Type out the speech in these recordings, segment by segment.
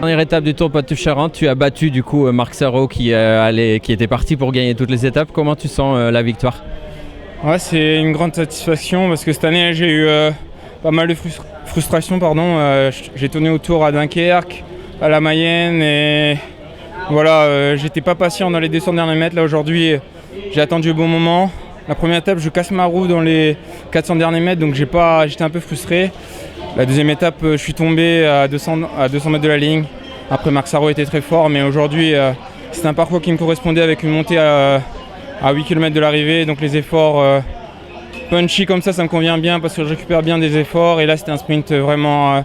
Dernière étape du Tour Poitou-Charentes, tu as battu du coup Marc Sarrault qui était parti pour gagner toutes les étapes. Comment tu sens la victoire? Ouais, c'est une grande satisfaction parce que cette année j'ai eu pas mal de frustration. J'ai tourné autour à Dunkerque, à la Mayenne et voilà, j'étais pas patient dans les 200 derniers mètres. Là aujourd'hui, j'ai attendu le bon moment. La première étape, je casse ma roue dans les 400 derniers mètres, donc j'étais un peu frustré. La deuxième étape, je suis tombé à 200 mètres de la ligne. Après, Marc Sarrault était très fort, mais aujourd'hui, c'est un parcours qui me correspondait avec une montée à 8 km de l'arrivée. Donc les efforts punchy comme ça me convient bien parce que je récupère bien des efforts. Et là, c'était un sprint vraiment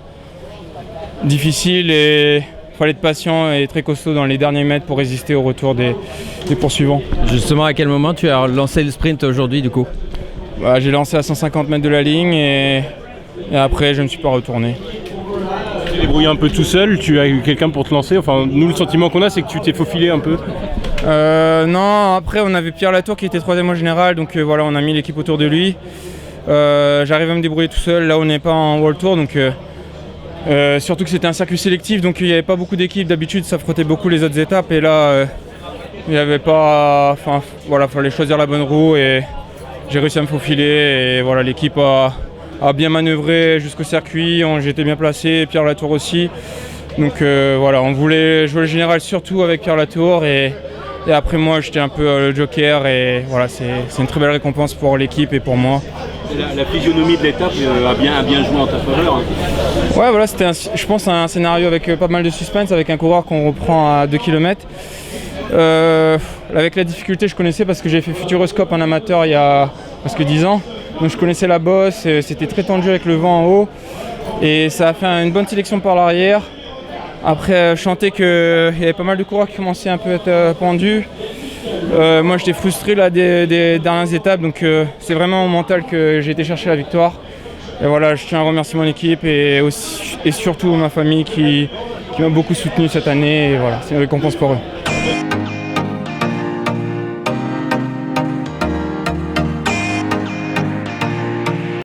difficile et il fallait être patient et très costaud dans les derniers mètres pour résister au retour des poursuivants. Justement, à quel moment tu as lancé le sprint aujourd'hui du coup? J'ai lancé à 150 mètres de la ligne et après, je ne me suis pas retourné. Tu t'es débrouillé un peu tout seul, tu as eu quelqu'un pour te lancer. Enfin, nous, le sentiment qu'on a, c'est que tu t'es faufilé un peu. Non, après, on avait Pierre Latour qui était 3e au général, donc voilà, on a mis l'équipe autour de lui. J'arrive à me débrouiller tout seul, là on n'est pas en World Tour, donc surtout que c'était un circuit sélectif, donc il n'y avait pas beaucoup d'équipes. D'habitude, ça frottait beaucoup les autres étapes, et là, il n'y avait pas. Enfin, voilà, il fallait choisir la bonne roue, et j'ai réussi à me faufiler, et voilà, l'équipe a bien manœuvré jusqu'au circuit, j'étais bien placé, Pierre Latour aussi. Donc voilà, on voulait jouer le général surtout avec Pierre Latour et après moi j'étais un peu le joker et voilà, c'est une très belle récompense pour l'équipe et pour moi. La physionomie de l'étape a bien joué en ta faveur. Ouais, voilà, c'était je pense un scénario avec pas mal de suspense, avec un coureur qu'on reprend à 2 km. Avec la difficulté, je connaissais parce que j'ai fait Futuroscope en amateur il y a presque 10 ans. Donc je connaissais la bosse, c'était très tendu avec le vent en haut et ça a fait une bonne sélection par l'arrière. Après, je sentais qu'il y avait pas mal de coureurs qui commençaient un peu à être pendus. Moi j'étais frustré là, des dernières étapes, donc c'est vraiment au mental que j'ai été chercher la victoire. Et voilà, je tiens à remercier mon équipe et surtout ma famille qui m'a beaucoup soutenu cette année. Et voilà, c'est une récompense pour eux.